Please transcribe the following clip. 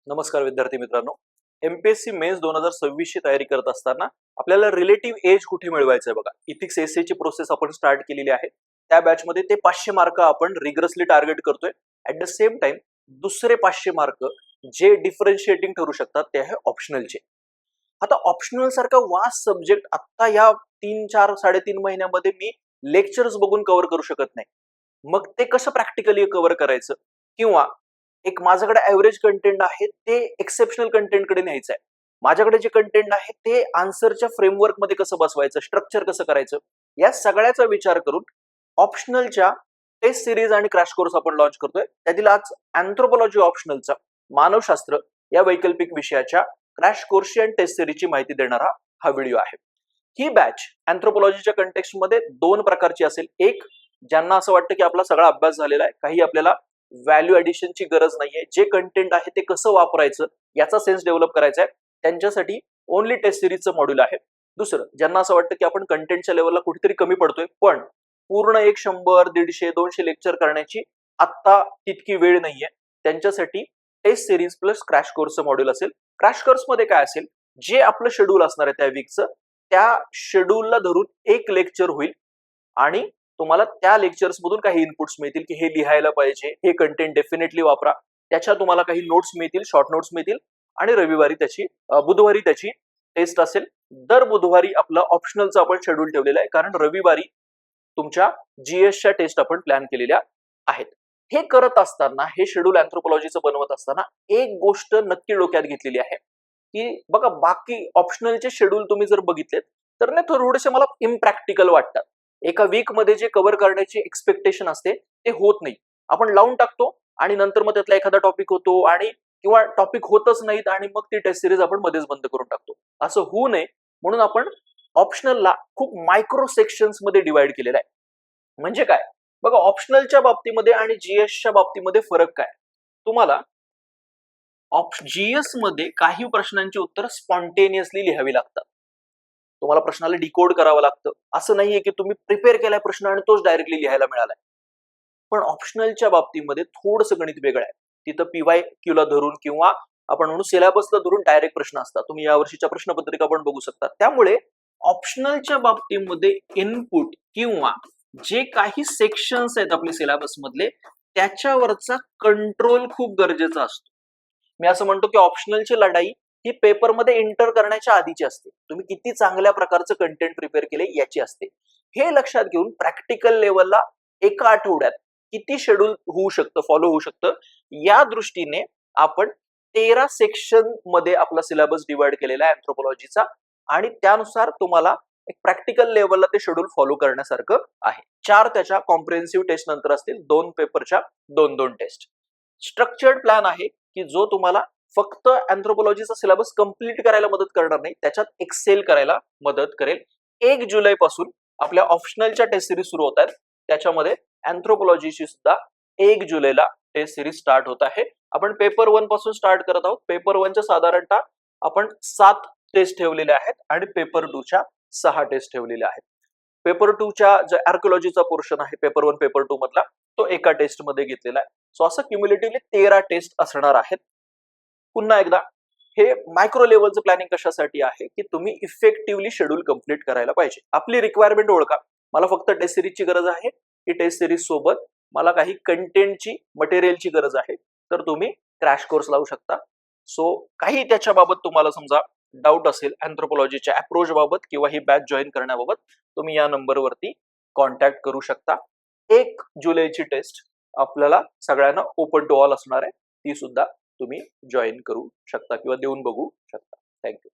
नमस्कार विद्यार्थी मित्रांनो. एमपीएससी मेन्स 2026 ची तयारी करत असताना आपल्याला रिलेटिव्ह एज कुठे मिळवायचं आहे बघा. इथिक्स एसे ची प्रोसेस आपण स्टार्ट केलेली आहे. त्या बॅच मध्ये ते 500 मार्क आपण रिग्रसली टार्गेट करतोय. ऍट द सेम टाइम दुसरे 500 मार्क जे डिफरन्शिएटिंग ठरू शकतात ते आहे ऑप्शनलचे. आता ऑप्शनल सारखा वास्ट सब्जेक्ट आता या 3-4 3.5 महिन्यामध्ये मी लेक्चर्स बघून कव्हर करू शकत नाही. मग ते कसं प्रॅक्टिकली कव्हर करायचं किंवा एक माझ्याकडे ऍव्हरेज कंटेंट आहे ते एक्सेप्शनल कंटेंट कडे न्यायचं आहे. माझ्याकडे जे कंटेंट आहे ते आन्सरच्या फ्रेमवर्क मध्ये कसं बसवायचं, स्ट्रक्चर कसं करायचं, या सगळ्याचा विचार करून ऑप्शनलच्या टेस्ट सिरीज आणि क्रॅश कोर्स आपण लॉन्च करतोय. त्यातील आज अँथ्रोपॉलॉजी ऑप्शनलचा मानवशास्त्र या वैकल्पिक विषयाच्या क्रॅश कोर्सची आणि टेस्ट सिरीजची माहिती देणारा हा व्हिडिओ आहे. ही बॅच अँथ्रोपॉलॉजीच्या कंटेक्स्ट मध्ये दोन प्रकारची असेल. एक, ज्यांना असं वाटतं की आपला सगळा अभ्यास झालेला आहे, काही आपल्याला व्हॅल्यू ऍडिशनची गरज नाहीये, जे कंटेंट आहे ते कसं वापरायचं याचा सेन्स डेव्हलप करायचा आहे, त्यांच्यासाठी ओनली टेस्ट सिरीजचं मॉड्यूल आहे. दुसरं, ज्यांना असं वाटतं की आपण कंटेंटच्या लेवलला कुठेतरी कमी पडतोय पण पूर्ण 100, 150, 200 लेक्चर करण्याची आत्ता तितकी वेळ नाहीये, त्यांच्यासाठी टेस्ट सिरीज प्लस क्रॅश कोर्सचं मॉड्यूल असेल. क्रॅश कोर्स मध्ये काय असेल, जे आपलं शेड्यूल असणार आहे त्या वीकचं, त्या शेड्यूलला धरून एक लेक्चर होईल आणि तुम्हाला त्या लेक्चर्स मधून काही इनपुट्स मिळतील की हे लिहायला पाहिजे, हे कंटेंट डेफिनेटली वापरा. त्याच्या तुम्हाला काही नोट्स मिळतील, शॉर्ट नोट्स मिळतील आणि बुधवारी त्याची टेस्ट असेल. दर बुधवारी आपलं ऑप्शनलचं आपण शेड्यूल ठेवलेलं आहे, कारण रविवारी तुमच्या जीएसच्या टेस्ट आपण प्लॅन केलेल्या आहेत. हे करत असताना, हे शेड्यूल अँथ्रोपॉलॉजीचं बनवत असताना एक गोष्ट नक्की डोक्यात घेतलेली आहे की बघा, बाकी ऑप्शनलचे शेड्यूल तुम्ही जर बघितलेत तर ना थोडेसे मला इम्प्रॅक्टिकल वाटतात. एका वीक मध्ये जे कव्हर करण्याची एक्सपेक्टेशन असते ते होत नाही. आपण लावून टाकतो आणि नंतर मग त्यातला एखादा टॉपिक होतो आणि किंवा टॉपिक होतच नाहीत आणि मग ती टेस्ट सिरीज आपण मध्येच बंद करून टाकतो. असं होऊ नये म्हणून आपण ऑप्शनलला खूप मायक्रो सेक्शन्स मध्ये डिवाइड केलेला आहे. म्हणजे काय बघा, ऑप्शनलच्या बाबतीमध्ये आणि जीएसच्या बाबतीमध्ये फरक काय, तुम्हाला जीएस मध्ये काही प्रश्नांची उत्तर स्पॉन्टेनियसली लिहावी लागतात. तुम्हाला प्रश्नाला डिकोड करावं लागतं. असं नाहीये की तुम्ही प्रिपेअर केलाय प्रश्न आणि तोच डायरेक्टली लिहायला मिळालाय. पण ऑप्शनलच्या बाबतीमध्ये थोडंसं गणित वेगळं आहे. तिथं PYQ ला धरून किंवा आपण म्हणू सिलेबसला धरून डायरेक्ट प्रश्न असतात. तुम्ही या वर्षीच्या प्रश्नपत्रिका पण बघू शकता. त्यामुळे ऑप्शनलच्या बाबतीमध्ये इनपुट किंवा जे काही सेक्शन्स आहेत आपले सिलेबस मधले, त्याच्यावरचा कंट्रोल खूप गरजेचा असतो. मी असं म्हणतो की ऑप्शनलची लढाई ही पेपरमध्ये एंटर करण्याच्या आधीची असते. तुम्ही किती चांगल्या प्रकारचं कंटेंट प्रिपेअर केले याची असते. हे लक्षात घेऊन प्रॅक्टिकल लेवलला एका आठवड्यात किती शेड्यूल होऊ शकतं, फॉलो होऊ शकतं, या दृष्टीने आपण 13 सेक्शन मध्ये आपला सिलेबस डिवाइड केलेला आहे अँथ्रोपॉलॉजीचा आणि त्यानुसार तुम्हाला एक प्रॅक्टिकल लेवलला ते शेड्यूल फॉलो करण्यासारखं आहे. 4 त्याच्या कॉम्प्रिहेन्सिव्ह टेस्ट नंतर असतील, 2 पेपरच्या 2-2 टेस्ट. स्ट्रक्चर्ड प्लॅन आहे की जो तुम्हाला फक्त अँथ्रोपॉलॉजीचा सिलेबस कंप्लीट करायला मदत करणार नाही, त्याच्यात एक्सेल करायला मदत करेल. 1 जुलै पासून आपल्या ऑप्शनलच्या टेस्ट सिरीज सुरू होत आहेत. त्याच्यामध्ये अँथ्रोपॉलॉजीची सुद्धा 1 जुलैला टेस्ट सिरीज स्टार्ट होत आहे. आपण पेपर 1 पासून स्टार्ट करत आहोत. पेपर 1 च्या साधारणतः आपण 7 टेस्ट ठेवलेल्या आहेत आणि पेपर 2 च्या 6 टेस्ट ठेवलेल्या आहेत. पेपर 2 च्या जो आर्किओलॉजीचा पोर्शन आहे पेपर 1 पेपर 2 मधला, तो एका टेस्ट मध्ये घेतलेला आहे. सो असं क्युम्युलेटिव्हली 13 टेस्ट असणार आहेत. पुन्हा एकदा, हे मायक्रो लेवलचं प्लॅनिंग कशासाठी आहे की तुम्ही इफेक्टिव्हली शेड्यूल कंप्लीट करायला पाहिजे. आपली रिक्वायरमेंट ओळखा. मला फक्त टेस्ट सिरीजची गरज आहे, की टेस्ट सिरीज सोबत मला काही कंटेंटची मटेरियलची गरज आहे, तर तुम्ही क्रॅश कोर्स लावू शकता. सो काही त्याच्याबाबत तुम्हाला समजा डाऊट असेल अँथ्रोपॉलॉजीच्या अप्रोच बाबत किंवा ही बॅच जॉईन करण्याबाबत, तुम्ही या नंबरवरती कॉन्टॅक्ट करू शकता. 1 जुलैची टेस्ट आपल्याला सगळ्यांना ओपन टू ऑल असणार आहे. ती सुद्धा तुम्ही जॉईन करू शकता किंवा देऊन बघू शकता. थँक्यू.